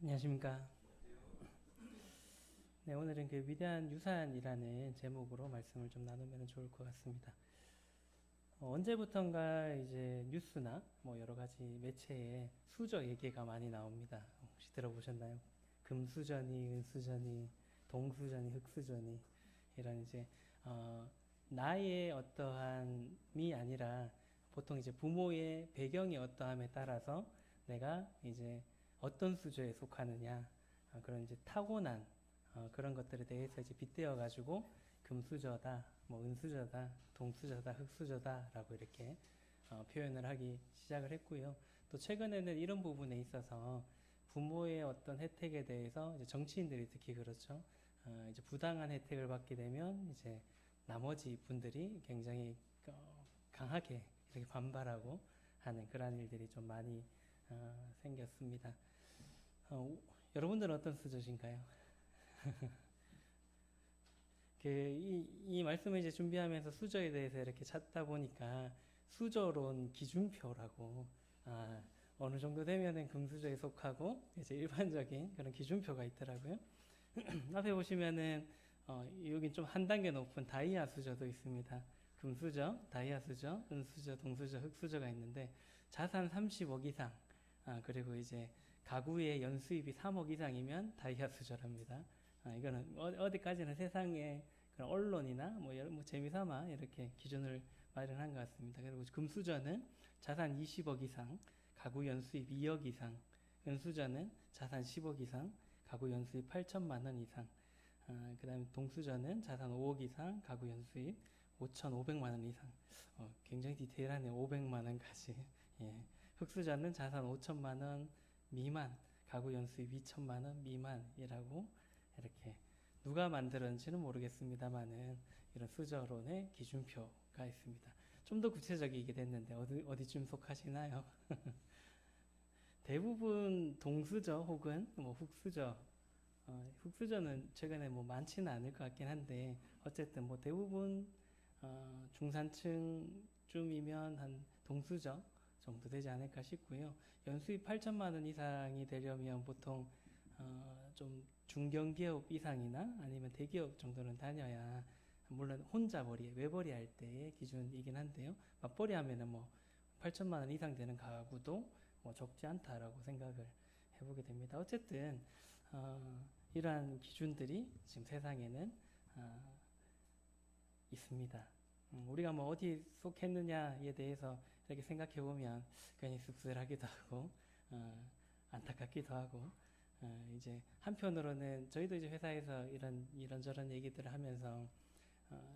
안녕하십니까. 네, 오늘은 그 위대한 유산이라는 제목으로 말씀을 좀 나누면 좋을 것 같습니다. 언제부턴가 이제 뉴스나 뭐 여러 가지 매체에 수저 얘기가 많이 나옵니다. 혹시 들어보셨나요? 금수저니, 은수저니, 동수저니, 흑수저니 이런 이제 어, 나의 어떠함이 아니라 보통 이제 부모의 배경이 어떠함에 따라서 내가 이제 어떤 수저에 속하느냐 그런 이제 타고난 그런 것들에 대해서 이제 빗대어 가지고 금수저다, 뭐 은수저다, 동수저다, 흑수저다라고 이렇게 표현을 하기 시작을 했고요. 또 최근에는 이런 부분에 있어서 부모의 어떤 혜택에 대해서 이제 정치인들이 특히 그렇죠. 이제 부당한 혜택을 받게 되면 이제 나머지 분들이 굉장히 강하게 이렇게 반발하고 하는 그러한 일들이 좀 많이 생겼습니다. 여러분들은 어떤 수저신가요? 이 말씀을 이제 준비하면서 수저에 대해서 이렇게 찾다 보니까 수저론 기준표라고, 어느 정도 되면은 금수저에 속하고 이제 일반적인 그런 기준표가 있더라고요. 앞에 보시면은, 여기 좀 한 단계 높은 다이아 수저도 있습니다. 금수저, 다이아 수저, 은수저, 동수저, 흑수저가 있는데, 자산 30억 이상, 그리고 이제 가구의 연수입이 3억 이상이면 다이아 수저랍니다. 이거는 어디까지는 세상에 그런 언론이나 뭐 재미삼아 이렇게 기준을 마련한 것 같습니다. 그리고 금수저는 자산 20억 이상, 가구 연수입 2억 이상, 은수저는 자산 10억 이상, 가구 연수입 8천만 원 이상, 그 다음에 동수저는 자산 5억 이상, 가구 연수입 5,500만 원 이상. 굉장히 디테일하네요. 500만 원까지. 예. 흑수저는 자산 5천만 원 미만, 가구 연수입 2천만 원 미만이라고 이렇게 누가 만들었는지는 모르겠습니다만은 이런 수저론의 기준표가 있습니다. 좀 더 구체적이게 됐는데 어디쯤 속하시나요? 대부분 동수저 혹은 뭐 흑수저, 흑수저는 최근에 뭐 많지는 않을 것 같긴 한데 어쨌든 뭐 대부분 중산층쯤이면 한 동수저 정도 되지 않을까 싶고요. 연수입 8천만 원 이상이 되려면 보통 좀 중견기업 이상이나 아니면 대기업 정도는 다녀야, 물론 혼자벌이, 외벌이 할 때의 기준이긴 한데요. 맞벌이 하면은 뭐 8천만 원 이상 되는 가구도 뭐 적지 않다라고 생각을 해보게 됩니다. 어쨌든 이러한 기준들이 지금 세상에는 어, 있습니다. 우리가 뭐 어디 속했느냐에 대해서 이렇게 생각해 보면 괜히 씁쓸하기도 하고 안타깝기도 하고, 이제 한편으로는 저희도 이제 회사에서 이런저런 얘기들을 하면서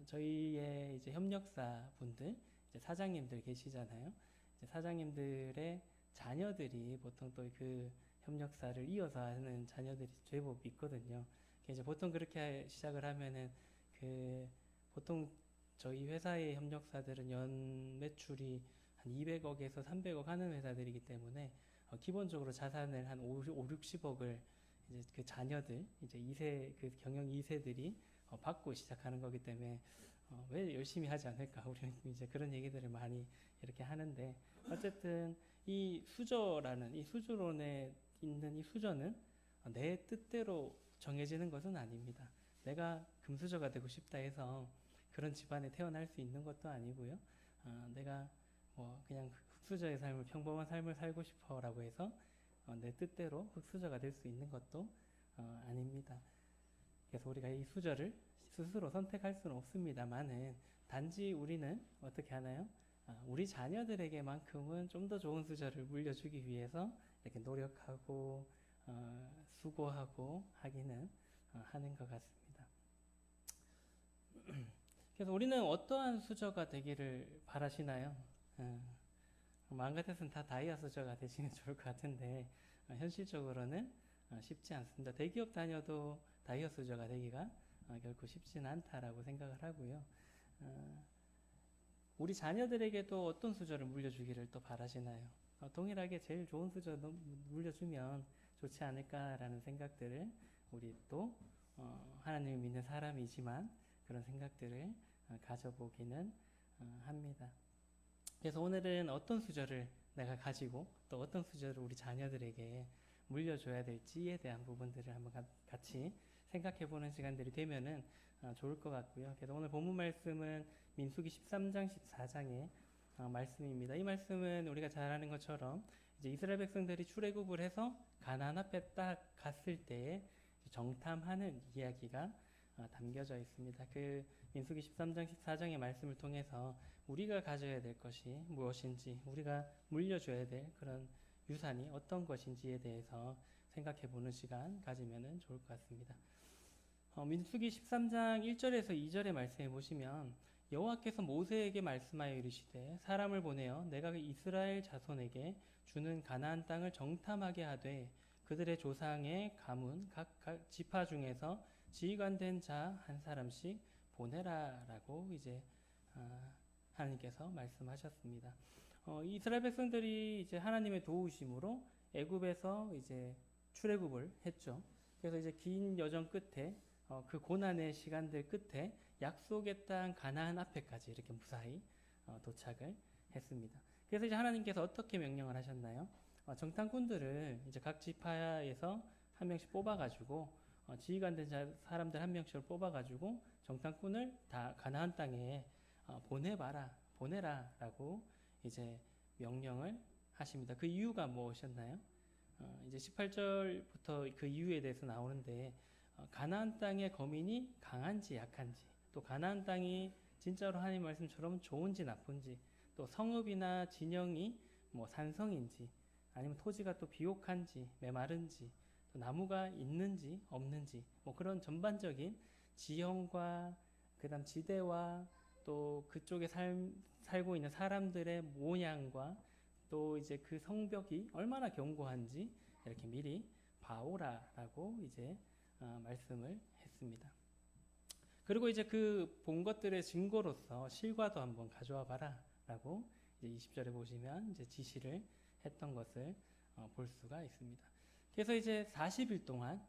저희의 이제 협력사 분들, 이제 사장님들 계시잖아요. 이제 사장님들의 자녀들이 보통 또 그 협력사를 이어서 하는 자녀들이 제법 있거든요. 이제 보통 그렇게 시작을 하면은 그 보통 저희 회사의 협력사들은 연 매출이 한 200억에서 300억 하는 회사들이기 때문에 기본적으로 자산을 한 5, 60억을 이제 그 자녀들, 이제 2세, 그 경영 2세들이 받고 시작하는 거기 때문에 왜 열심히 하지 않을까? 우리는 이제 그런 얘기들을 많이 이렇게 하는데, 어쨌든 이 수저라는 이 수저론에 있는 이 수저는 내 뜻대로 정해지는 것은 아닙니다. 내가 금수저가 되고 싶다 해서 그런 집안에 태어날 수 있는 것도 아니고요. 내가 뭐 그냥 흑수저의 삶을, 평범한 삶을 살고 싶어라고 해서 내 뜻대로 흑수저가 될 수 있는 것도 아닙니다. 그래서 우리가 이 수저를 스스로 선택할 수는 없습니다만은, 단지 우리는 어떻게 하나요? 우리 자녀들에게만큼은 좀 더 좋은 수저를 물려주기 위해서 이렇게 노력하고 수고하고 하기는 하는 것 같습니다. 그래서 우리는 어떠한 수저가 되기를 바라시나요? 마음 같아서는 다 다이아 수저가 되시면 좋을 것 같은데, 현실적으로는 쉽지 않습니다. 대기업 다녀도 다이아 수저가 되기가 결코 쉽지는 않다라고 생각을 하고요. 우리 자녀들에게도 어떤 수저를 물려주기를 또 바라시나요? 동일하게 제일 좋은 수저 물려주면 좋지 않을까라는 생각들을, 우리 또 하나님을 믿는 사람이지만 그런 생각들을 가져보기는 합니다. 그래서 오늘은 어떤 수저를 내가 가지고 또 어떤 수저를 우리 자녀들에게 물려줘야 될지에 대한 부분들을 한번 같이 생각해 보는 시간들이 되면은 좋을 것 같고요. 그래서 오늘 본문 말씀은 민수기 13장 14장의 말씀입니다. 이 말씀은 우리가 잘 아는 것처럼 이제 이스라엘 백성들이 출애굽을 해서 가나안 앞에 딱 갔을 때에 정탐하는 이야기가 담겨져 있습니다. 그 민수기 13장 14장의 말씀을 통해서 우리가 가져야 될 것이 무엇인지, 우리가 물려줘야 될 그런 유산이 어떤 것인지에 대해서 생각해 보는 시간 가지면 좋을 것 같습니다. 민수기 13장 1절에서 2절의 말씀에 보시면 여호와께서 모세에게 말씀하여 이르시되 사람을 보내어 내가 이스라엘 자손에게 주는 가나안 땅을 정탐하게 하되 그들의 조상의 가문 각 지파 중에서 지휘관된 자 한 사람씩 보내라라고 이제 하나님께서 말씀하셨습니다. 이스라엘 백성들이 이제 하나님의 도우심으로 애굽에서 이제 출애굽을 했죠. 그래서 이제 긴 여정 끝에 그 고난의 시간들 끝에 약속의 땅 가나안 앞에까지 이렇게 무사히 도착을 했습니다. 그래서 이제 하나님께서 어떻게 명령을 하셨나요? 정탐꾼들을 이제 각 지파에서 한 명씩 뽑아가지고 지휘관 된 사람들 한 명씩을 뽑아가지고 정탐꾼을 다 가나안 땅에 보내라라고 이제 명령을 하십니다. 그 이유가 무엇이었나요? 이제 18절부터 그 이유에 대해서 나오는데 가나안 땅의 거민이 강한지 약한지, 또 가나안 땅이 진짜로 하나님 말씀처럼 좋은지 나쁜지, 또 성읍이나 진영이 뭐 산성인지, 아니면 토지가 또 비옥한지 메마른지, 또 나무가 있는지 없는지, 뭐 그런 전반적인 지형과 그다음 지대와 또 그쪽에 살고 있는 사람들의 모양과 또 이제 그 성벽이 얼마나 견고한지 이렇게 미리 봐오라라고 이제 말씀을 했습니다. 그리고 이제 그 본 것들의 증거로서 실과도 한번 가져와 봐라라고 이제 20절에 보시면 이제 지시를 했던 것을 볼 수가 있습니다. 그래서 이제 40일 동안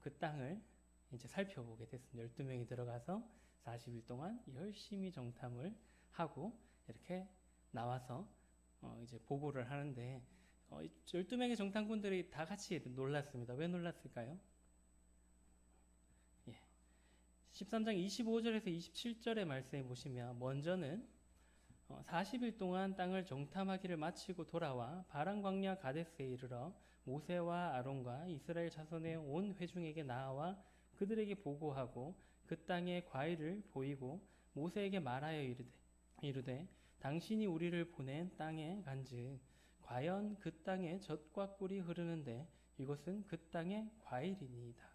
그 땅을 이제 살펴보게 됐습니다. 12명이 들어가서 40일 동안 열심히 정탐을 하고 이렇게 나와서 이제 보고를 하는데 12명의 정탐꾼들이 다 같이 놀랐습니다. 왜 놀랐을까요? 13장 25절에서 27절의 말씀에 보시면 먼저는 40일 동안 땅을 정탐하기를 마치고 돌아와 바란 광야 가데스에 이르러 모세와 아론과 이스라엘 자손의 온 회중에게 나와 그들에게 보고하고 그 땅의 과일을 보이고 모세에게 말하여 이르되 당신이 우리를 보낸 땅에 간즉 과연 그 땅에 젖과 꿀이 흐르는데 이것은 그 땅의 과일이니이다.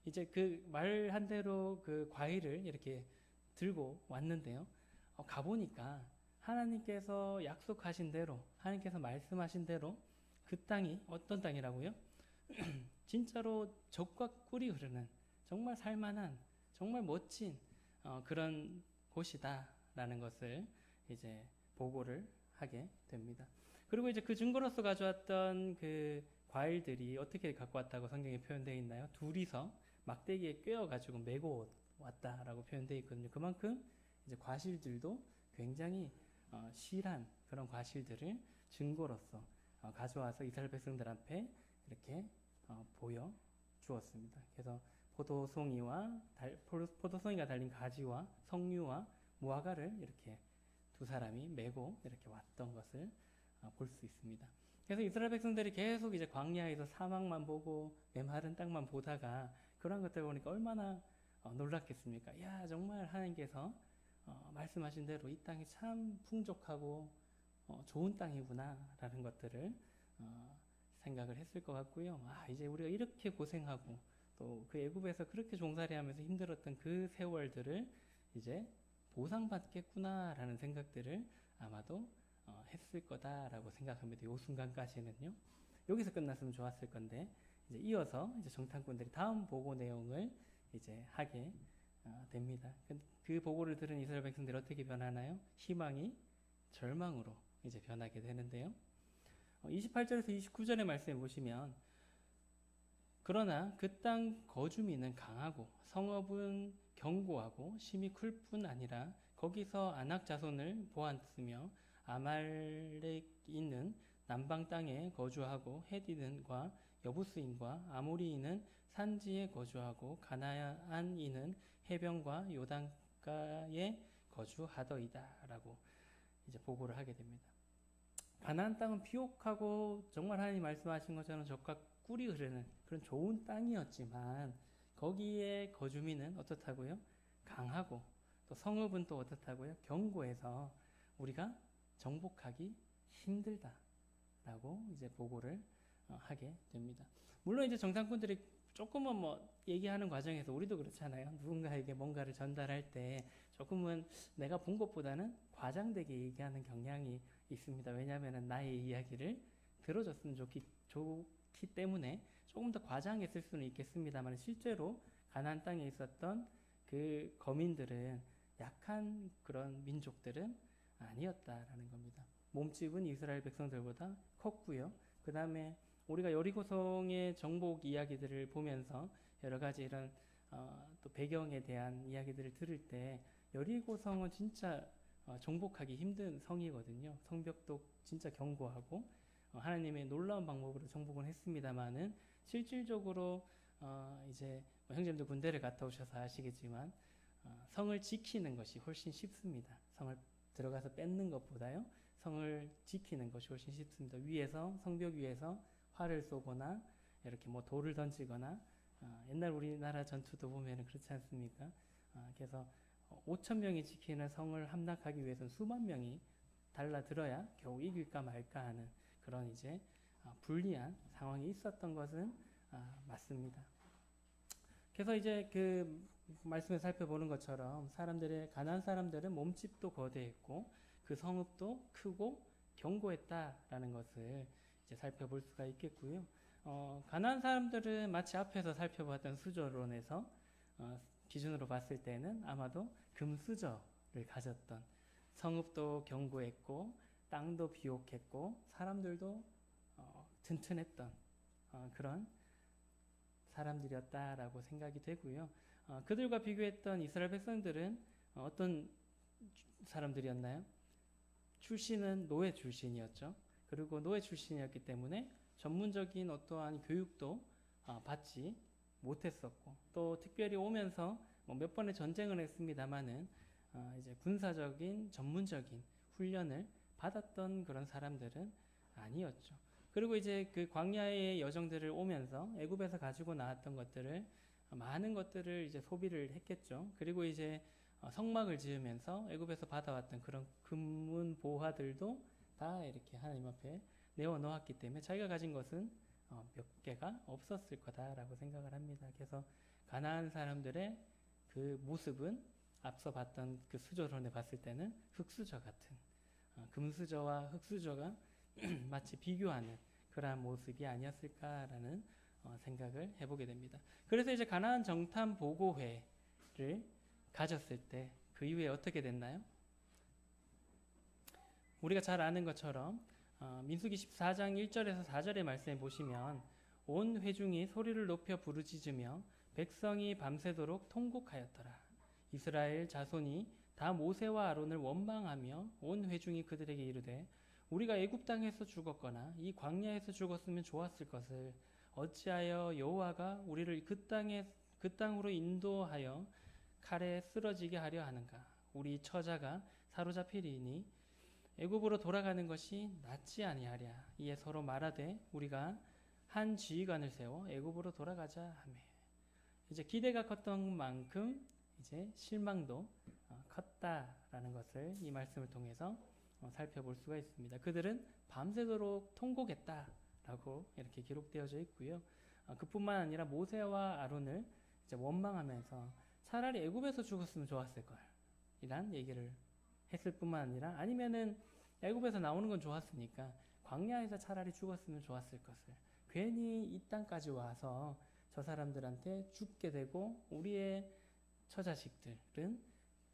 이제 그 말한 대로 그 과일을 이렇게 들고 왔는데요. 가보니까 하나님께서 약속하신 대로, 하나님께서 말씀하신 대로 그 땅이 어떤 땅이라고요? 진짜로 젖과 꿀이 흐르는 정말 살만한, 정말 멋진 그런 곳이다라는 것을 이제 보고를 하게 됩니다. 그리고 이제 그 증거로서 가져왔던 그 과일들이 어떻게 갖고 왔다고 성경에 표현되어 있나요? 둘이서 막대기에 꿰어가지고 메고 왔다라고 표현되어 있거든요. 그만큼 이제 과실들도 굉장히 실한 그런 과실들을 증거로서 가져와서 이스라엘 백성들 앞에 이렇게 보여 주었습니다. 그래서 포도송이가 달린 가지와 석류와 무화과를 이렇게 두 사람이 메고 이렇게 왔던 것을 볼 수 있습니다. 그래서 이스라엘 백성들이 계속 이제 광야에서 사막만 보고 메마른 땅만 보다가 그런 것들 보니까 얼마나 놀랐겠습니까? 야, 정말 하나님께서 말씀하신 대로 이 땅이 참 풍족하고 좋은 땅이구나라는 것들을 생각을 했을 것 같고요. 이제 우리가 이렇게 고생하고 또 그 애굽에서 그렇게 종살이하면서 힘들었던 그 세월들을 이제 보상받겠구나라는 생각들을 아마도 했을 거다라고 생각합니다. 이 순간까지는요. 여기서 끝났으면 좋았을 건데 이제 이어서 이제 정탐꾼들이 다음 보고 내용을 이제 하게 됩니다. 그 보고를 들은 이스라엘 백성들이 어떻게 변하나요? 희망이 절망으로 이제 변하게 되는데요. 28절에서 29절의 말씀에 보시면 그러나 그 땅 거주민은 강하고 성읍은 견고하고 심히 클 뿐 아니라 거기서 아낙 자손을 보았으며 아말렉 있는 남방 땅에 거주하고 헤디든과 여부스인과 아모리인은 산지에 거주하고 가나안인은 해변과 요단가에 거주하더이다라고 이제 보고를 하게 됩니다. 가나안 땅은 비옥하고 정말 하나님 말씀하신 것처럼 젖과 꿀이 흐르는 그런 좋은 땅이었지만 거기에 거주민은 어떻다고요? 강하고 또 성읍은 또 어떻다고요? 견고해서 우리가 정복하기 힘들다라고 이제 보고를 하게 됩니다. 물론 이제 정탐꾼들이 조금은 뭐 얘기하는 과정에서 우리도 그렇잖아요. 누군가에게 뭔가를 전달할 때 조금은 내가 본 것보다는 과장되게 얘기하는 경향이 있습니다. 왜냐하면 나의 이야기를 들어줬으면 좋기 때문에 조금 더 과장했을 수는 있겠습니다만 실제로 가나안 땅에 있었던 그 거민들은 약한 그런 민족들은 아니었다라는 겁니다. 몸집은 이스라엘 백성들보다 컸고요. 그 다음에 우리가 여리고성의 정복 이야기들을 보면서 여러 가지 이런 또 배경에 대한 이야기들을 들을 때 여리고성은 진짜 정복하기 힘든 성이거든요. 성벽도 진짜 견고하고 하나님의 놀라운 방법으로 정복을 했습니다만은 실질적으로 이제 뭐 형제님도 군대를 갔다 오셔서 아시겠지만 성을 지키는 것이 훨씬 쉽습니다. 성을 들어가서 뺏는 것보다요. 성을 지키는 것이 훨씬 쉽습니다. 위에서 성벽 위에서 활을 쏘거나 이렇게 뭐 돌을 던지거나 옛날 우리나라 전투도 보면 그렇지 않습니까? 그래서 5천 명이 지키는 성을 함락하기 위해서는 수만 명이 달라들어야 겨우 이길까 말까 하는 그런 이제 불리한 상황이 있었던 것은 맞습니다. 그래서 이제 그 말씀을 살펴보는 것처럼 가나안 사람들은 몸집도 거대했고 그 성읍도 크고 견고했다라는 것을 이제 살펴볼 수가 있겠고요. 가나안 사람들은 마치 앞에서 살펴봤던 수저론에서 기준으로 봤을 때는 아마도 금수저를 가졌던 성읍도 견고했고 땅도 비옥했고 사람들도 튼튼했던 그런 사람들이었다라고 생각이 되고요. 그들과 비교했던 이스라엘 백성들은 어떤 사람들이었나요? 출신은 노예 출신이었죠. 그리고 노예 출신이었기 때문에 전문적인 어떠한 교육도 받지 못했었고 또 특별히 오면서 몇 번의 전쟁을 했습니다마는 이제 군사적인 전문적인 훈련을 받았던 그런 사람들은 아니었죠. 그리고 이제 그 광야의 여정들을 오면서 애굽에서 가지고 나왔던 것들을 많은 것들을 이제 소비를 했겠죠. 그리고 이제 성막을 지으면서 애굽에서 받아왔던 그런 금문 보화들도 다 이렇게 하나님 앞에 내어 놓았기 때문에 자기가 가진 것은 몇 개가 없었을 거다라고 생각을 합니다. 그래서 가나안 사람들의 그 모습은 앞서 봤던 그 수저론에 봤을 때는 흙수저 같은 금수저와 흙수저가 마치 비교하는 그러한 모습이 아니었을까라는 생각을 해보게 됩니다. 그래서 이제 가나안 정탐 보고회를 가졌을 때 그 이후에 어떻게 됐나요? 우리가 잘 아는 것처럼 민수기 14장 1절에서 4절의 말씀에 보시면 온 회중이 소리를 높여 부르짖으며 백성이 밤새도록 통곡하였더라. 이스라엘 자손이 다 모세와 아론을 원망하며 온 회중이 그들에게 이르되 우리가 애굽 땅에서 죽었거나 이 광야에서 죽었으면 좋았을 것을 어찌하여 여호와가 우리를 그 땅으로 인도하여 칼에 쓰러지게 하려 하는가? 우리 처자가 사로잡히리니 애굽으로 돌아가는 것이 낫지 아니하랴. 이에 서로 말하되 우리가 한 지휘관을 세워 애굽으로 돌아가자 하매. 이제 기대가 컸던 만큼 이제 실망도 컸다라는 것을 이 말씀을 통해서 살펴볼 수가 있습니다. 그들은 밤새도록 통곡했다라고 이렇게 기록되어져 있고요. 그뿐만 아니라 모세와 아론을 이제 원망하면서 차라리 애굽에서 죽었으면 좋았을 걸 이란 얘기를 했을 뿐만 아니라 아니면은 애굽에서 나오는 건 좋았으니까 광야에서 차라리 죽었으면 좋았을 것을 괜히 이 땅까지 와서 저 사람들한테 죽게 되고 우리의 처자식들은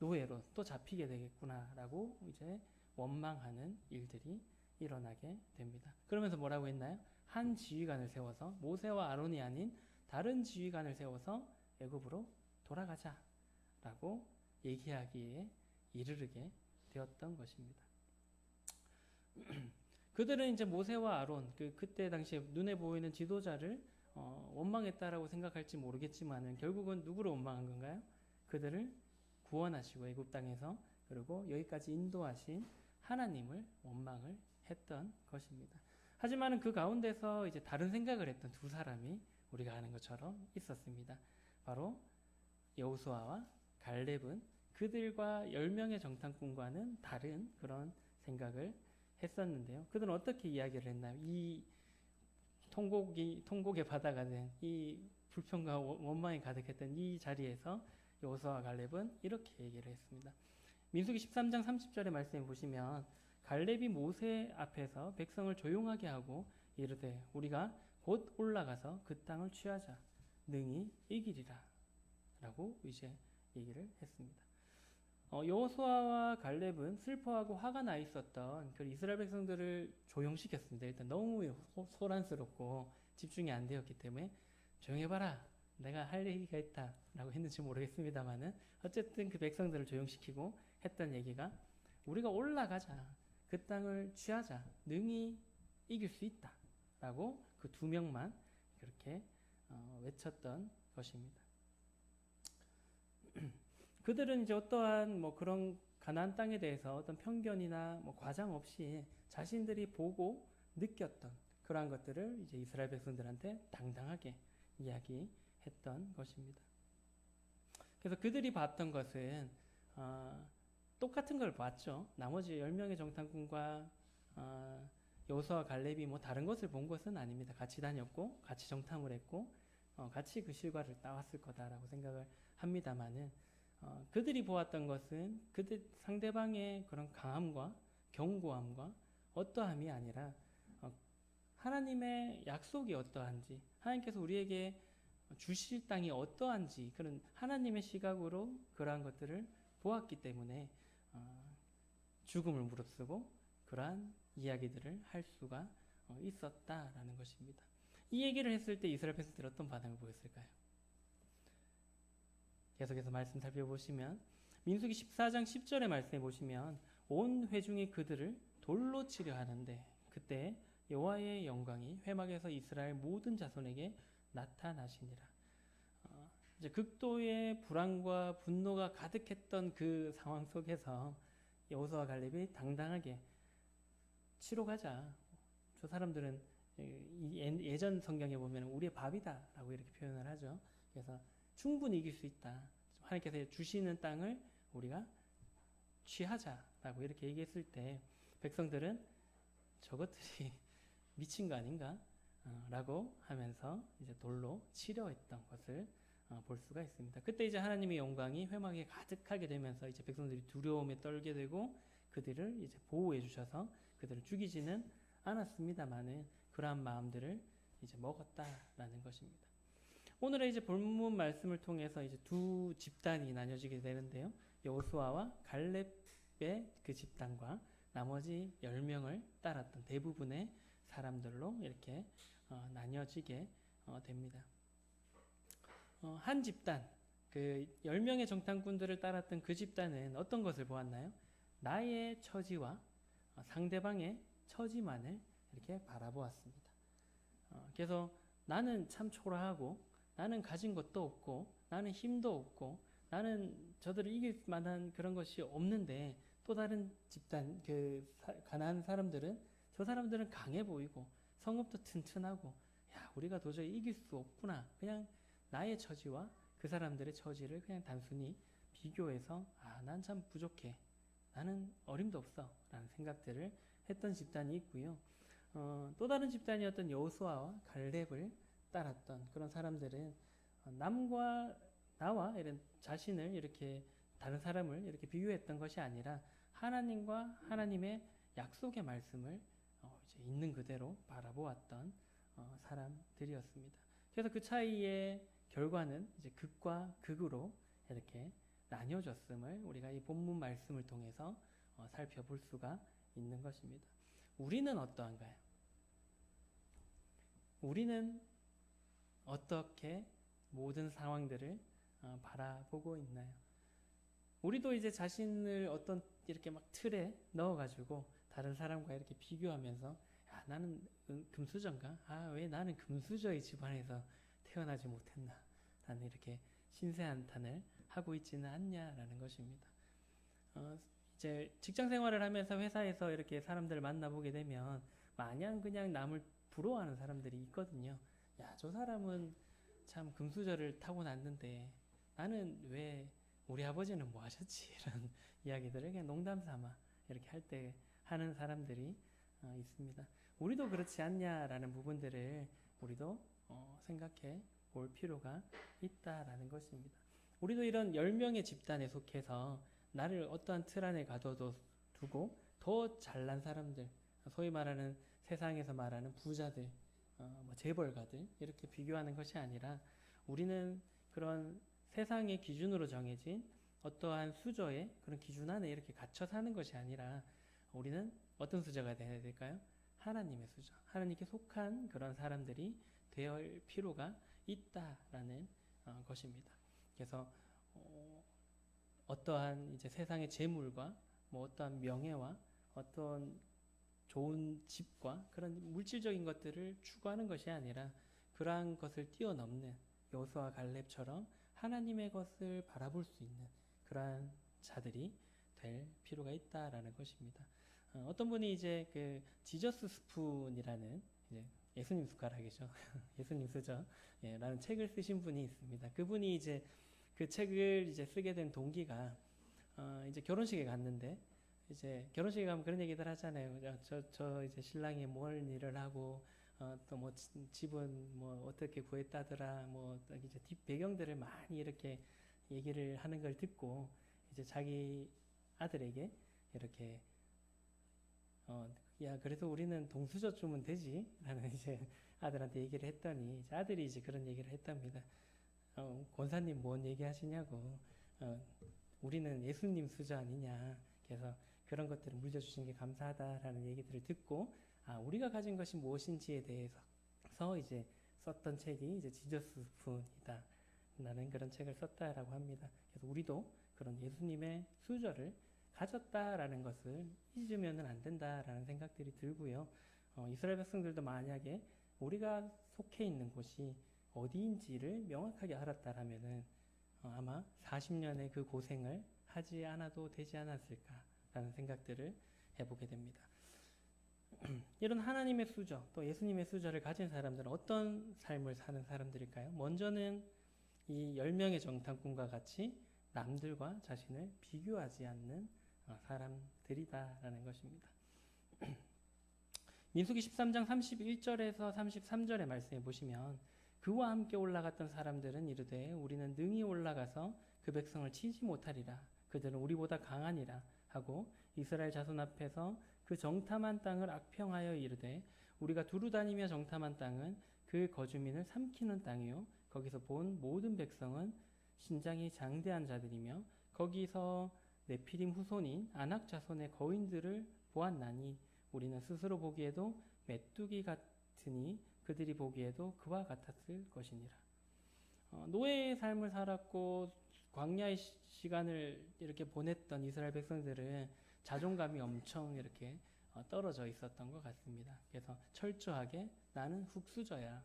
노예로 또 잡히게 되겠구나라고 이제 원망하는 일들이 일어나게 됩니다. 그러면서 뭐라고 했나요? 한 지휘관을 세워서 모세와 아론이 아닌 다른 지휘관을 세워서 애굽으로 돌아가자라고 얘기하기에 이르게 되었던 것입니다. 그들은 이제 모세와 아론, 그때 당시에 눈에 보이는 지도자를 원망했다라고 생각할지 모르겠지만은 결국은 누구를 원망한 건가요? 그들을 구원하시고 애굽 땅에서 그리고 여기까지 인도하신 하나님을 원망을 했던 것입니다. 하지만은 그 가운데서 이제 다른 생각을 했던 두 사람이 우리가 아는 것처럼 있었습니다. 바로 여호수아와 갈렙은 그들과 10명의 정탐꾼과는 다른 그런 생각을 했었는데요. 그들은 어떻게 이야기를 했나요? 이 통곡의 바다가 된 이 불평과 원망이 가득했던 이 자리에서 여호수아와 갈렙은 이렇게 얘기를 했습니다. 민수기 13장 30절의 말씀에 보시면 갈렙이 모세 앞에서 백성을 조용하게 하고 이르되 우리가 곧 올라가서 그 땅을 취하자 능히 이기리라 라고 이제 얘기를 했습니다. 여호수아와 갈렙은 슬퍼하고 화가 나 있었던 그 이스라엘 백성들을 조용시켰습니다. 일단 너무 소란스럽고 집중이 안 되었기 때문에 조용해봐라 내가 할 얘기가 있다 라고 했는지 모르겠습니다만은 어쨌든 그 백성들을 조용시키고 했던 얘기가 우리가 올라가자 그 땅을 취하자 능히 이길 수 있다 라고 그 두 명만 그렇게 외쳤던 것입니다. 그들은 이제 어떠한 뭐 그런 가나안 땅에 대해서 어떤 편견이나 뭐 과장 없이 자신들이 보고 느꼈던 그러한 것들을 이제 이스라엘 백성들한테 당당하게 이야기했던 것입니다. 그래서 그들이 봤던 것은 똑같은 걸 봤죠. 나머지 10명의 정탐꾼과 여호수아와 갈렙이 뭐 다른 것을 본 것은 아닙니다. 같이 다녔고 같이 정탐을 했고 같이 그 실과를 따왔을 거다라고 생각을 합니다만은 그들이 보았던 것은 그들 상대방의 그런 강함과 견고함과 어떠함이 아니라 하나님의 약속이 어떠한지 하나님께서 우리에게 주실 땅이 어떠한지 그런 하나님의 시각으로 그러한 것들을 보았기 때문에 죽음을 무릅쓰고 그러한 이야기들을 할 수가 있었다라는 것입니다. 이 얘기를 했을 때 이스라엘 백성들이 어떤 반응을 보였을까요? 계속해서 말씀 살펴보시면 민수기 14장 10절의 말씀에 보시면 온 회중이 그들을 돌로 치려 하는데 그때 여호와의 영광이 회막에서 이스라엘 모든 자손에게 나타나시니라. 이제 극도의 불안과 분노가 가득했던 그 상황 속에서 여호수아와 갈렙이 당당하게 치러 가자. 저 사람들은 예전 성경에 보면 우리의 밥이다라고 이렇게 표현을 하죠. 그래서 충분히 이길 수 있다. 하나님께서 주시는 땅을 우리가 취하자라고 이렇게 얘기했을 때 백성들은 저것들이 미친 거 아닌가? 라고 하면서 이제 돌로 치려 했던 것을 볼 수가 있습니다. 그때 이제 하나님의 영광이 회막에 가득하게 되면서 이제 백성들이 두려움에 떨게 되고 그들을 이제 보호해 주셔서 그들을 죽이지는 않았습니다만은 그러한 마음들을 이제 먹었다라는 것입니다. 오늘의 이제 본문 말씀을 통해서 이제 두 집단이 나뉘어지게 되는데요. 여호수아와 갈렙의 그 집단과 나머지 10명을 따랐던 대부분의 사람들로 이렇게 나뉘어지게 됩니다. 한 집단, 그 10명의 정탐꾼들을 따랐던 그 집단은 어떤 것을 보았나요? 나의 처지와 상대방의 처지만을 이렇게 바라보았습니다. 그래서 나는 참 초라하고 나는 가진 것도 없고 나는 힘도 없고 나는 저들을 이길 만한 그런 것이 없는데 또 다른 집단 그 가나안 사람들은 저 사람들은 강해 보이고 성읍도 튼튼하고 야 우리가 도저히 이길 수 없구나. 그냥 나의 처지와 그 사람들의 처지를 그냥 단순히 비교해서 난 참 부족해. 나는 어림도 없어 라는 생각들을 했던 집단이 있고요. 또 다른 집단이었던 여호수아와 갈렙을 따랐던 그런 사람들은 남과 나와 이런 자신을 이렇게 다른 사람을 이렇게 비교했던 것이 아니라 하나님과 하나님의 약속의 말씀을 이제 있는 그대로 바라보았던 사람들이었습니다. 그래서 그 차이의 결과는 이제 극과 극으로 이렇게 나뉘어졌음을 우리가 이 본문 말씀을 통해서 살펴볼 수가 있는 것입니다. 우리는 어떠한가요? 우리는 어떻게 모든 상황들을 바라보고 있나요? 우리도 이제 자신을 어떤 이렇게 막 틀에 넣어가지고 다른 사람과 이렇게 비교하면서 나는 금수저인가? 왜 나는 금수저의 집안에서 태어나지 못했나? 나는 이렇게 신세한탄을 하고 있지는 않냐라는 것입니다. 이제 직장 생활을 하면서 회사에서 이렇게 사람들을 만나보게 되면 마냥 그냥 남을 부러워하는 사람들이 있거든요. 야, 저 사람은 참 금수저를 타고났는데 나는 왜 우리 아버지는 뭐 하셨지? 이런 이야기들을 그냥 농담 삼아 이렇게 할 때 하는 사람들이 있습니다. 우리도 그렇지 않냐라는 부분들을 우리도 생각해 볼 필요가 있다라는 것입니다. 우리도 이런 10명의 집단에 속해서 나를 어떠한 틀 안에 가둬도 두고 더 잘난 사람들, 소위 말하는 세상에서 말하는 부자들, 뭐 재벌가들 이렇게 비교하는 것이 아니라 우리는 그런 세상의 기준으로 정해진 어떠한 수저의 그런 기준 안에 이렇게 갇혀 사는 것이 아니라 우리는 어떤 수저가 되어야 될까요? 하나님의 수저, 하나님께 속한 그런 사람들이 되어야 필요가 있다라는 것입니다. 그래서 어떠한 이제 세상의 재물과 뭐 어떠한 명예와 어떤 좋은 집과 그런 물질적인 것들을 추구하는 것이 아니라 그러한 것을 뛰어넘는 여호수아 갈렙처럼 하나님의 것을 바라볼 수 있는 그러한 자들이 될 필요가 있다라는 것입니다. 어떤 분이 이제 그 지저스 스푼이라는 이제 예수님 숟가락이죠. 예수님 수저 라는 책을 쓰신 분이 있습니다. 그분이 이제 그 책을 이제 쓰게 된 동기가 이제 결혼식에 갔는데 이제 결혼식에 가면 그런 얘기들 하잖아요. 저 이제 신랑이 뭘 일을 하고 또 뭐 집은 뭐 어떻게 구했다더라 뭐 이제 뒷 배경들을 많이 이렇게 얘기를 하는 걸 듣고 이제 자기 아들에게 이렇게 야 그래도 우리는 동수저쯤은 되지 라는 이제 아들한테 얘기를 했더니 이제 아들이 이제 그런 얘기를 했답니다. 권사님 뭔 얘기 하시냐고 우리는 예수님 수저 아니냐 그래서 그런 것들을 물려주신 게 감사하다라는 얘기들을 듣고 우리가 가진 것이 무엇인지에 대해서 이제 썼던 책이 이제 지저스 스푼이다 라는 그런 책을 썼다라고 합니다. 그래서 우리도 그런 예수님의 수저를 가졌다라는 것을 잊으면 안 된다라는 생각들이 들고요. 이스라엘 백성들도 만약에 우리가 속해 있는 곳이 어디인지를 명확하게 알았다라면은 아마 40년의 그 고생을 하지 않아도 되지 않았을까라는 생각들을 해보게 됩니다. 이런 하나님의 수저, 또 예수님의 수저를 가진 사람들은 어떤 삶을 사는 사람들일까요? 먼저는 이 10명의 정탐꾼과 같이 남들과 자신을 비교하지 않는 사람들이다라는 것입니다. 민수기 13장 31절에서 33절의 말씀에 보시면 그와 함께 올라갔던 사람들은 이르되 우리는 능히 올라가서 그 백성을 치지 못하리라. 그들은 우리보다 강하니라 하고 이스라엘 자손 앞에서 그 정탐한 땅을 악평하여 이르되 우리가 두루 다니며 정탐한 땅은 그 거주민을 삼키는 땅이요 거기서 본 모든 백성은 신장이 장대한 자들이며 거기서 네피림 후손인 아낙 자손의 거인들을 보았나니 우리는 스스로 보기에도 메뚜기 같으니 그들이 보기에도 그와 같았을 것이니라. 노예의 삶을 살았고 광야의 시간을 이렇게 보냈던 이스라엘 백성들은 자존감이 엄청 이렇게 떨어져 있었던 것 같습니다. 그래서 철저하게 나는 흙수저야.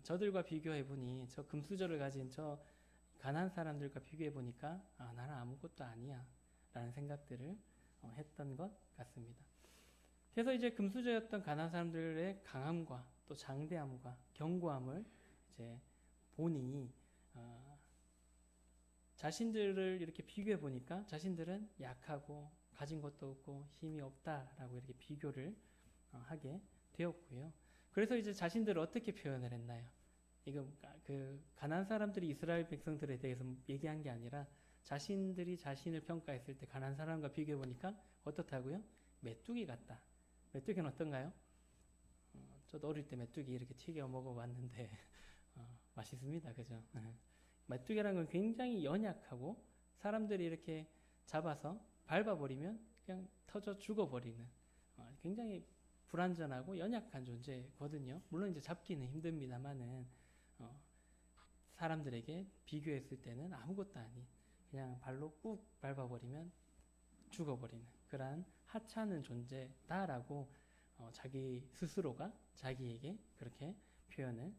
저들과 비교해보니 저 금수저를 가진 저 가난한 사람들과 비교해보니까 나는 아무것도 아니야 라는 생각들을 했던 것 같습니다. 그래서 이제 금수저였던 가난한 사람들의 강함과 또 장대함과 견고함을 이제 보니 자신들을 이렇게 비교해 보니까 자신들은 약하고 가진 것도 없고 힘이 없다라고 이렇게 비교를 하게 되었고요. 그래서 이제 자신들을 어떻게 표현을 했나요? 이거 그 가난한 사람들이 이스라엘 백성들에 대해서 얘기한 게 아니라 자신들이 자신을 평가했을 때 가난한 사람과 비교해 보니까 어떻다고요? 메뚜기 같다. 메뚜기는 어떤가요? 저도 어릴 때 메뚜기 이렇게 튀겨 먹어봤는데 맛있습니다. 그죠? 메뚜기라는 건 굉장히 연약하고 사람들이 이렇게 잡아서 밟아버리면 그냥 터져 죽어버리는 굉장히 불완전하고 연약한 존재거든요. 물론 이제 잡기는 힘듭니다만은 사람들에게 비교했을 때는 아무것도 아닌 그냥 발로 꾹 밟아버리면 죽어버리는 그러한 하찮은 존재다라고 자기 스스로가 자기에게 그렇게 표현을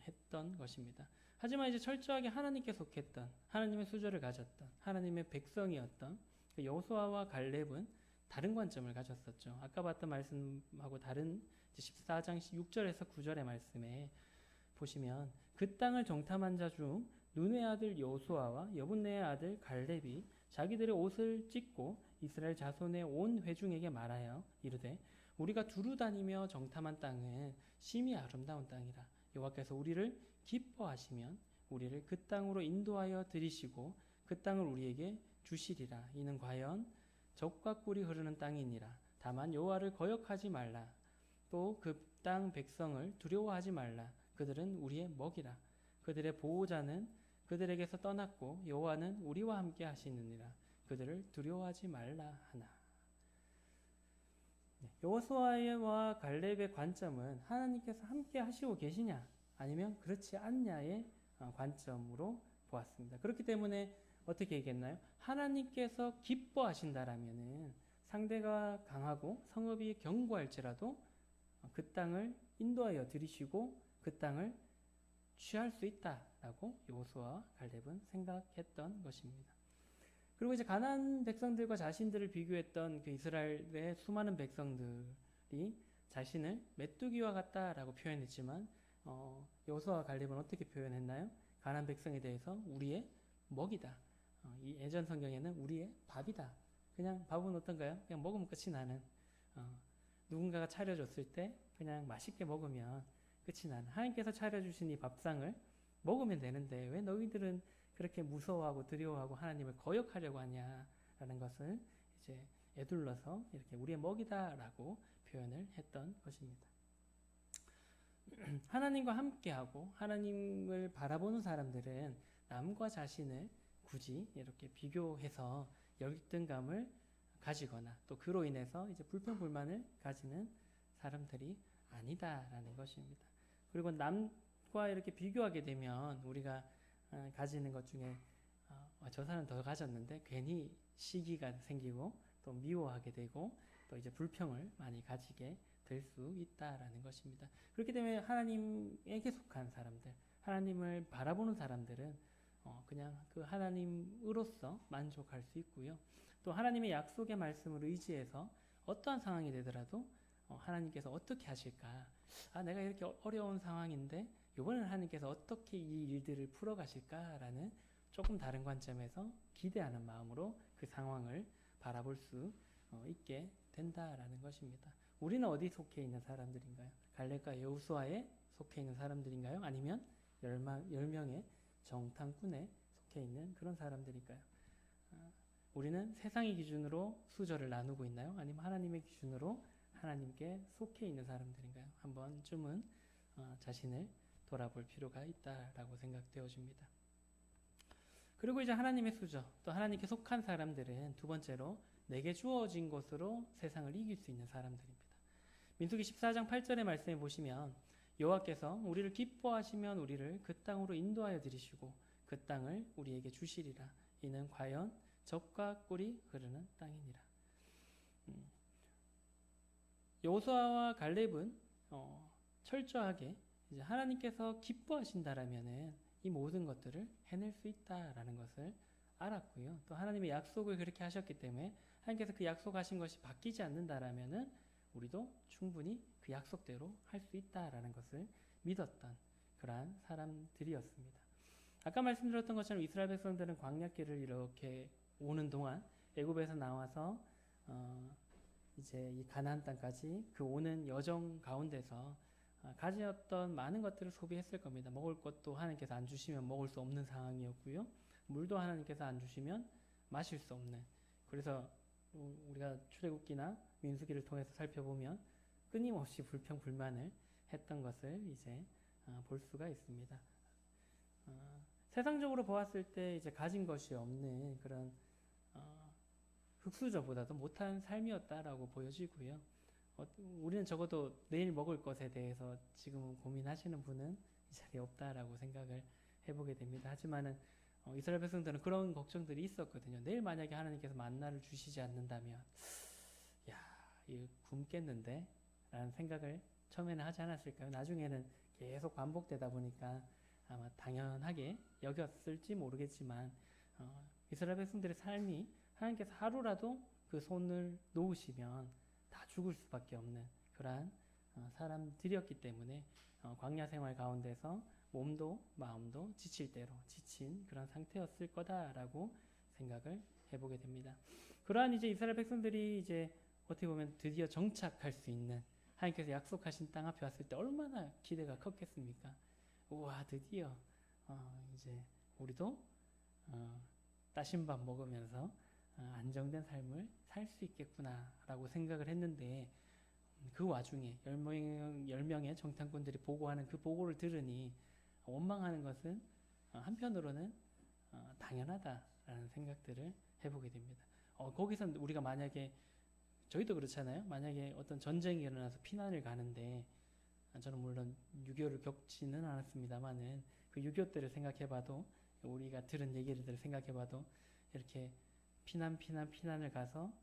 했던 것입니다. 하지만 이제 철저하게 하나님께 속했던, 하나님의 수저를 가졌던, 하나님의 백성이었던 그 여호수아와 갈렙은 다른 관점을 가졌었죠. 아까 봤던 말씀하고 다른 14장 6절에서 9절의 말씀에 보시면 그 땅을 정탐한 자 중 눈의 아들 여호수아와 여분네의 아들 갈렙이 자기들의 옷을 찢고 이스라엘 자손의 온 회중에게 말하여 이르되 우리가 두루 다니며 정탐한 땅은 심히 아름다운 땅이라. 여호와께서 우리를 기뻐하시면 우리를 그 땅으로 인도하여 들이시고 그 땅을 우리에게 주시리라. 이는 과연 젖과 꿀이 흐르는 땅이니라. 다만 여호와를 거역하지 말라. 또 그 땅 백성을 두려워하지 말라. 그들은 우리의 먹이라. 그들의 보호자는 그들에게서 떠났고 여호와는 우리와 함께 하시느니라. 그들을 두려워하지 말라 하나. 여호수아와 갈렙의 관점은 하나님께서 함께 하시고 계시냐 아니면 그렇지 않냐의 관점으로 보았습니다. 그렇기 때문에 어떻게 얘기했나요? 하나님께서 기뻐하신다라면은 상대가 강하고 성읍이 견고할지라도 그 땅을 인도하여 들이시고 그 땅을 취할 수 있다라고 여호수아와 갈렙은 생각했던 것입니다. 그리고 이제 가나안 백성들과 자신들을 비교했던 그 이스라엘의 수많은 백성들이 자신을 메뚜기와 같다라고 표현했지만 여호수아와 갈렙은 어떻게 표현했나요? 가나안 백성에 대해서 우리의 먹이다. 이 예전 성경에는 우리의 밥이다. 그냥 밥은 어떤가요? 그냥 먹으면 끝이 나는. 누군가가 차려줬을 때 그냥 맛있게 먹으면 끝이 나는. 하나님께서 차려주신 이 밥상을 먹으면 되는데 왜 너희들은 그렇게 무서워하고 두려워하고 하나님을 거역하려고 하냐라는 것을 이제 에둘러서 이렇게 우리의 먹이다라고 표현을 했던 것입니다. 하나님과 함께하고 하나님을 바라보는 사람들은 남과 자신을 굳이 이렇게 비교해서 열등감을 가지거나 또 그로 인해서 이제 불평불만을 가지는 사람들이 아니다라는 것입니다. 그리고 남과 이렇게 비교하게 되면 우리가 가지는 것 중에 저 사람 더 가졌는데 괜히 시기가 생기고 또 미워하게 되고 또 이제 불평을 많이 가지게 될 수 있다라는 것입니다. 그렇기 때문에 하나님에게 속한 사람들, 하나님을 바라보는 사람들은 그냥 그 하나님으로서 만족할 수 있고요. 또 하나님의 약속의 말씀을 의지해서 어떠한 상황이 되더라도 하나님께서 어떻게 하실까? 내가 이렇게 어려운 상황인데 이번에는 하나님께서 어떻게 이 일들을 풀어가실까라는 조금 다른 관점에서 기대하는 마음으로 그 상황을 바라볼 수 있게 된다라는 것입니다. 우리는 어디 속해 있는 사람들인가요? 갈렙과 여호수아에 속해 있는 사람들인가요? 아니면 10명의 정탐꾼에 속해 있는 그런 사람들일까요? 우리는 세상의 기준으로 수저를 나누고 있나요? 아니면 하나님의 기준으로 하나님께 속해 있는 사람들인가요? 한 번쯤은 자신을 돌아볼 필요가 있다라고 생각되어집니다. 그리고 이제 하나님의 수저, 또 하나님께 속한 사람들은 두 번째로 내게 주어진 것으로 세상을 이길 수 있는 사람들입니다. 민수기 14장 8절의 말씀에 보시면 여호와께서 우리를 기뻐하시면 우리를 그 땅으로 인도하여 들이시고 그 땅을 우리에게 주시리라. 이는 과연 젖과 꿀이 흐르는 땅이니라. 여호수아와 갈렙은 철저하게 이제 하나님께서 기뻐하신다라면은 이 모든 것들을 해낼 수 있다라는 것을 알았고요. 또 하나님의 약속을 그렇게 하셨기 때문에 하나님께서 그 약속하신 것이 바뀌지 않는다라면은 우리도 충분히 그 약속대로 할 수 있다라는 것을 믿었던 그러한 사람들이었습니다. 아까 말씀드렸던 것처럼 이스라엘 백성들은 광야길을 이렇게 오는 동안 애굽에서 나와서 이제 이 가나안 땅까지 그 오는 여정 가운데서 가졌던 많은 것들을 소비했을 겁니다. 먹을 것도 하나님께서 안 주시면 먹을 수 없는 상황이었고요. 물도 하나님께서 안 주시면 마실 수 없는. 그래서 우리가 출애굽기나 민수기를 통해서 살펴보면 끊임없이 불평 불만을 했던 것을 이제 볼 수가 있습니다. 세상적으로 보았을 때 이제 가진 것이 없는 그런 흙수저보다도 못한 삶이었다라고 보여지고요. 우리는 적어도 내일 먹을 것에 대해서 지금 고민하시는 분은 이 자리에 없다라고 생각을 해보게 됩니다. 하지만은 이스라엘 백성들은 그런 걱정들이 있었거든요. 내일 만약에 하나님께서 만나를 주시지 않는다면 이거 굶겠는데? 라는 생각을 처음에는 하지 않았을까요? 나중에는 계속 반복되다 보니까 아마 당연하게 여겼을지 모르겠지만 이스라엘 백성들의 삶이 하나님께서 하루라도 그 손을 놓으시면 다 죽을 수밖에 없는 그러한 사람들이었기 때문에 광야 생활 가운데서 몸도 마음도 지칠 대로 지친 그런 상태였을 거다라고 생각을 해보게 됩니다. 그러한 이제 이스라엘 백성들이 이제 어떻게 보면 드디어 정착할 수 있는 하나님께서 약속하신 땅 앞에 왔을 때 얼마나 기대가 컸겠습니까? 우와, 드디어 이제 우리도 따신 밥 먹으면서 안정된 삶을 살 수 있겠구나라고 생각을 했는데 그 와중에 10명의 정탐꾼들이 보고하는 그 보고를 들으니 원망하는 것은 한편으로는 당연하다라는 생각들을 해보게 됩니다. 거기서 우리가 만약에 저희도 그렇잖아요. 만약에 어떤 전쟁이 일어나서 피난을 가는데 저는 물론 6.25를 겪지는 않았습니다만은 그 6.25 때를 생각해봐도 우리가 들은 얘기들을 생각해봐도 이렇게 피난을 가서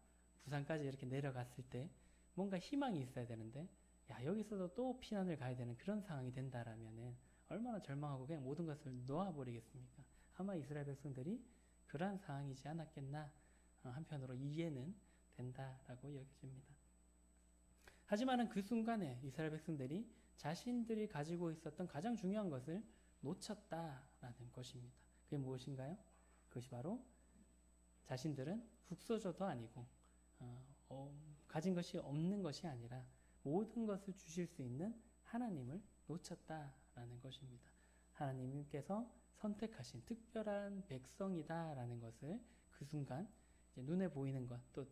부산까지 이렇게 내려갔을 때 뭔가 희망이 있어야 되는데 여기서도 또 피난을 가야 되는 그런 상황이 된다라면은 얼마나 절망하고 그냥 모든 것을 놓아버리겠습니까? 아마 이스라엘 백성들이 그러한 상황이지 않았겠나 한편으로 이해는 된다라고 여겨집니다. 하지만은 그 순간에 이스라엘 백성들이 자신들이 가지고 있었던 가장 중요한 것을 놓쳤다라는 것입니다. 그게 무엇인가요? 그것이 바로 자신들은 국소조도 아니고 가진 것이 없는 것이 아니라 모든 것을 주실 수 있는 하나님을 놓쳤다라는 것입니다. 하나님께서 선택하신 특별한 백성이다라는 것을 그 순간 이제 눈에 보이는 것, 또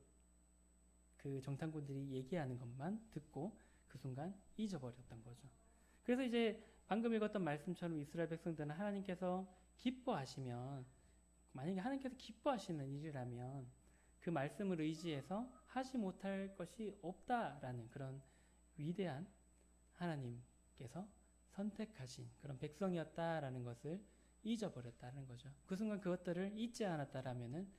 그 정탐꾼들이 얘기하는 것만 듣고 그 순간 잊어버렸던 거죠. 그래서 이제 방금 읽었던 말씀처럼 이스라엘 백성들은 하나님께서 기뻐하시면, 만약에 하나님께서 기뻐하시는 일이라면 그 말씀을 의지해서 하지 못할 것이 없다라는 그런 위대한 하나님께서 선택하신 그런 백성이었다라는 것을 잊어버렸다는 거죠. 그 순간 그것들을 잊지 않았다라면은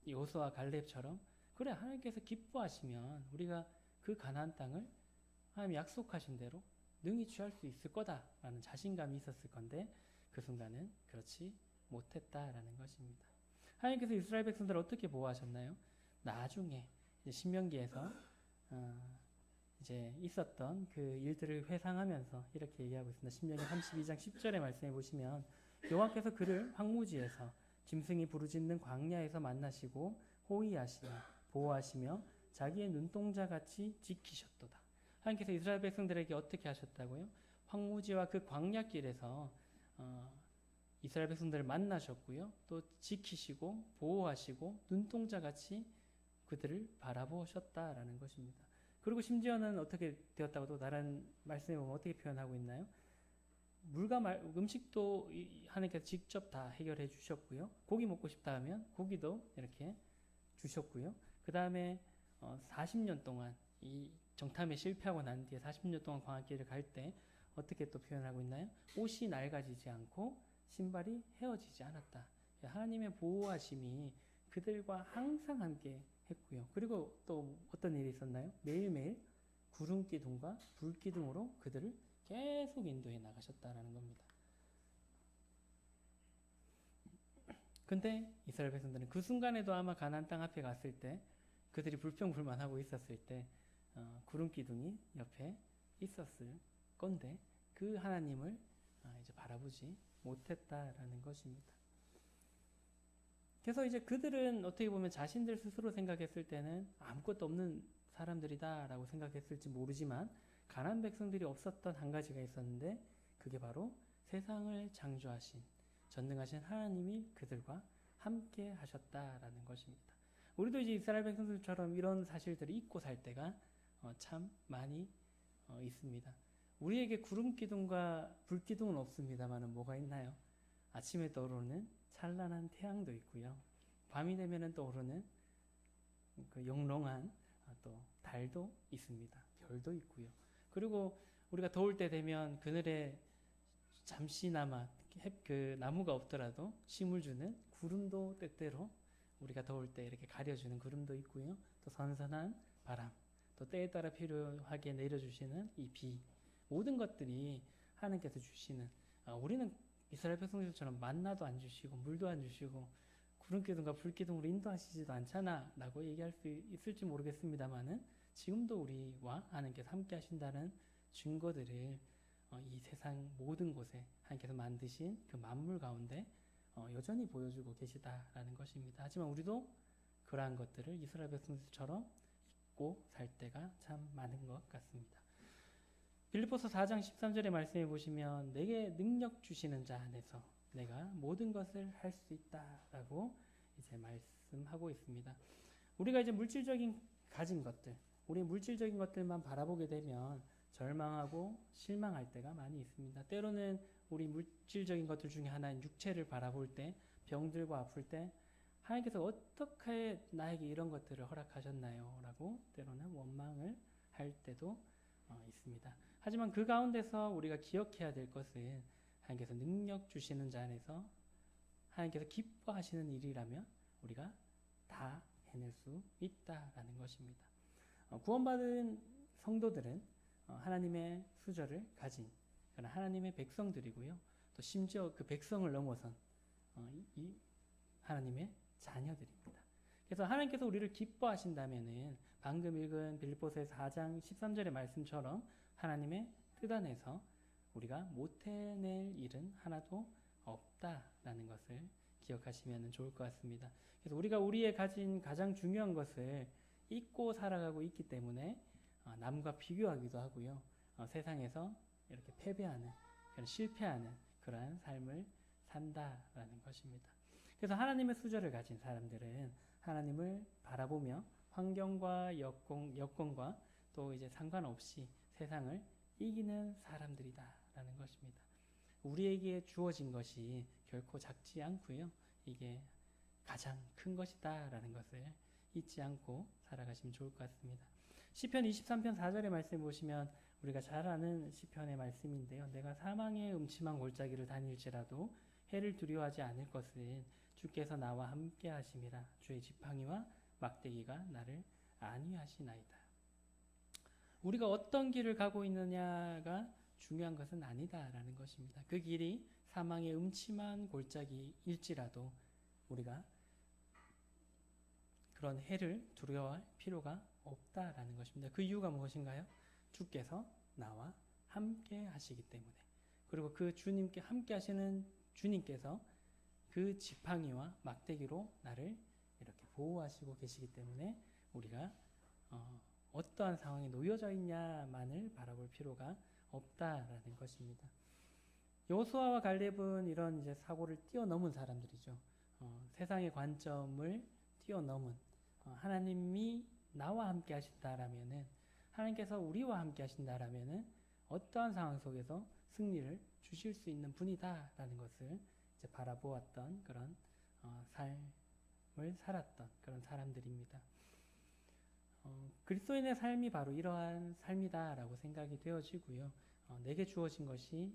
여호수아 갈렙처럼 그래, 하나님께서 기뻐하시면 우리가 그 가나안 땅을 하나님 약속하신 대로 능히 취할 수 있을 거다라는 자신감이 있었을 건데 그 순간은 그렇지 못했다라는 것입니다. 하나님께서 이스라엘 백성들을 어떻게 보호하셨나요? 나중에 이제 신명기에서 이제 있었던 그 일들을 회상하면서 이렇게 얘기하고 있습니다. 신명기 32장 10절의 말씀에 보시면 여호와께서 그를 황무지에서 짐승이 부르짖는 광야에서 만나시고 호위하시며 보호하시며 자기의 눈동자같이 지키셨도다. 하나님께서 이스라엘 백성들에게 어떻게 하셨다고요? 황무지와 그 광야길에서 이스라엘 백성들을 만나셨고요. 또 지키시고 보호하시고 눈동자같이 그들을 바라보셨다라는 것입니다. 그리고 심지어는 어떻게 되었다고 또 다른 말씀에 보면 어떻게 표현하고 있나요? 물과 음식도 하나님께서 직접 다 해결해 주셨고요. 고기 먹고 싶다 하면 고기도 이렇게 주셨고요. 그 다음에 40년 동안 이 정탐에 실패하고 난 뒤에 40년 동안 광야길을 갈 때 어떻게 또 표현하고 있나요? 옷이 낡아지지 않고 신발이 헤어지지 않았다. 하나님의 보호하심이 그들과 항상 함께 했고요. 그리고 또 어떤 일이 있었나요? 매일매일 구름기둥과 불기둥으로 그들을 계속 인도해 나가셨다라는 겁니다. 근데 이스라엘 백성들은 그 순간에도 아마 가나안 땅 앞에 갔을 때 그들이 불평불만하고 있었을 때 구름기둥이 옆에 있었을 건데 그 하나님을 이제 바라보지 못했다라는 것입니다. 그래서 이제 그들은 어떻게 보면 자신들 스스로 생각했을 때는 아무것도 없는 사람들이다라고 생각했을지 모르지만 가나안 백성들이 없었던 한 가지가 있었는데 그게 바로 세상을 창조하신 전능하신 하나님이 그들과 함께 하셨다라는 것입니다. 우리도 이제 이스라엘 백성들처럼 이런 사실들을 잊고 살 때가 참 많이 있습니다. 우리에게 구름기둥과 불기둥은 없습니다만 뭐가 있나요? 아침에 떠오르는 찬란한 태양도 있고요. 밤이 되면 떠오르는 그 영롱한 또 달도 있습니다. 별도 있고요. 그리고 우리가 더울 때 되면 그늘에 잠시나마 그 나무가 없더라도 쉼을 주는 구름도 때때로 우리가 더울 때 이렇게 가려주는 구름도 있고요. 또 선선한 바람, 또 때에 따라 필요하게 내려주시는 이 비, 모든 것들이 하나님께서 주시는, 우리는 이스라엘 백성들처럼 만나도 안 주시고 물도 안 주시고 구름기둥과 불기둥으로 인도하시지도 않잖아 라고 얘기할 수 있을지 모르겠습니다만은, 지금도 우리와 하나님께서 함께 하신다는 증거들을 이 세상 모든 곳에 하나님께서 만드신 그 만물 가운데 여전히 보여주고 계시다라는 것입니다. 하지만 우리도 그러한 것들을 이스라엘 백성들처럼 잊고 살 때가 참 많은 것 같습니다. 빌립보서 4장 13절의 말씀해 보시면 내게 능력 주시는 자 안에서 내가 모든 것을 할 수 있다라고 이제 말씀하고 있습니다. 우리가 이제 물질적인 가진 것들, 우리 물질적인 것들만 바라보게 되면 절망하고 실망할 때가 많이 있습니다. 때로는 우리 물질적인 것들 중에 하나인 육체를 바라볼 때, 병들고 아플 때 하나님께서 어떻게 나에게 이런 것들을 허락하셨나요? 라고 때로는 원망을 할 때도 있습니다. 하지만 그 가운데서 우리가 기억해야 될 것은 하나님께서 능력 주시는 자 안에서 하나님께서 기뻐하시는 일이라면 우리가 다 해낼 수 있다라는 것입니다. 구원받은 성도들은 하나님의 수저를 가진 그런 하나님의 백성들이고요. 또 심지어 그 백성을 넘어선 이 하나님의 자녀들입니다. 그래서 하나님께서 우리를 기뻐하신다면은 방금 읽은 빌립보서의 4장 13절의 말씀처럼 하나님의 뜻 안에서 우리가 못 해낼 일은 하나도 없다라는 것을 기억하시면 좋을 것 같습니다. 그래서 우리가 우리의 가진 가장 중요한 것을 잊고 살아가고 있기 때문에 남과 비교하기도 하고요. 세상에서 이렇게 패배하는, 실패하는 그러한 삶을 산다라는 것입니다. 그래서 하나님의 수저를 가진 사람들은 하나님을 바라보며 환경과 여건과 또 이제 상관없이 세상을 이기는 사람들이다라는 것입니다. 우리에게 주어진 것이 결코 작지 않고요. 이게 가장 큰 것이다라는 것을 잊지 않고 살아가시면 좋을 것 같습니다. 시편 23편 4절의 말씀 보시면 우리가 잘 아는 시편의 말씀인데요. 내가 사망의 음침한 골짜기를 다닐지라도 해를 두려워하지 않을 것은 주께서 나와 함께 하심이라. 주의 지팡이와 막대기가 나를 안위하시나이다. 우리가 어떤 길을 가고 있느냐가 중요한 것은 아니다라는 것입니다. 그 길이 사망의 음침한 골짜기일지라도 우리가 그런 해를 두려워할 필요가 없다라는 것입니다. 그 이유가 무엇인가요? 주께서 나와 함께 하시기 때문에, 그리고 그 주님께 함께 하시는 주님께서 그 지팡이와 막대기로 나를 이렇게 보호하시고 계시기 때문에 우리가 어떠한 상황에 놓여져 있냐만을 바라볼 필요가 없다라는 것입니다. 여호수아와 갈렙은 이런 이제 사고를 뛰어넘은 사람들이죠. 세상의 관점을 뛰어넘은, 하나님이 나와 함께 하신다라면은, 하나님께서 우리와 함께 하신다라면은 어떠한 상황 속에서 승리를 주실 수 있는 분이다라는 것을 이제 바라보았던 그런 삶을 살았던 그런 사람들입니다. 그리스도인의 삶이 바로 이러한 삶이다라고 생각이 되어지고요. 내게 주어진 것이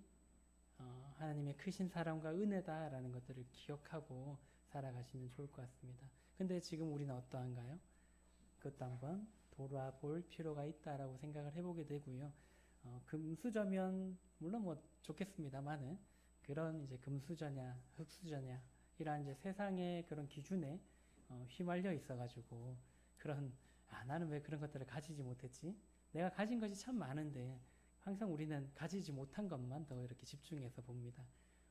하나님의 크신 사랑과 은혜다라는 것들을 기억하고 살아가시면 좋을 것 같습니다. 근데 지금 우리는 어떠한가요? 그것도 한번 돌아볼 필요가 있다라고 생각을 해보게 되고요. 금수저면 물론 뭐 좋겠습니다만은 그런 이제 금수저냐 흙수저냐 이러한 이제 세상의 그런 기준에 휘말려 있어가지고 그런 나는 왜 그런 것들을 가지지 못했지? 내가 가진 것이 참 많은데 항상 우리는 가지지 못한 것만 더 이렇게 집중해서 봅니다.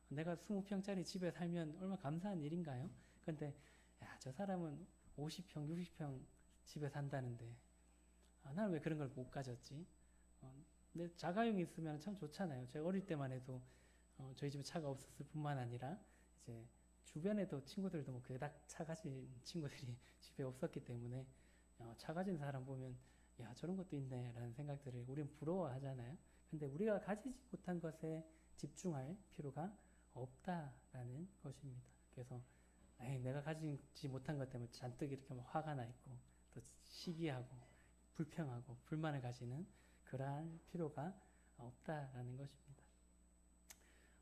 내가 20평짜리 집에 살면 얼마나 감사한 일인가요? 근데 저 사람은 50평, 60평 집에 산다는데 나는 왜 그런 걸 못 가졌지? 내 자가용이 있으면 참 좋잖아요. 제가 어릴 때만 해도 저희 집에 차가 없었을 뿐만 아니라 이제 주변에도 친구들도 뭐 그닥 차 가진 친구들이 집에 없었기 때문에 차 가진 사람 보면 야 저런 것도 있네 라는 생각들을 우리는 부러워하잖아요. 근데 우리가 가지지 못한 것에 집중할 필요가 없다라는 것입니다. 그래서 내가 가지지 못한 것 때문에 잔뜩 이렇게 화가 나 있고 또 시기하고 불평하고 불만을 가지는 그러한 필요가 없다라는 것입니다.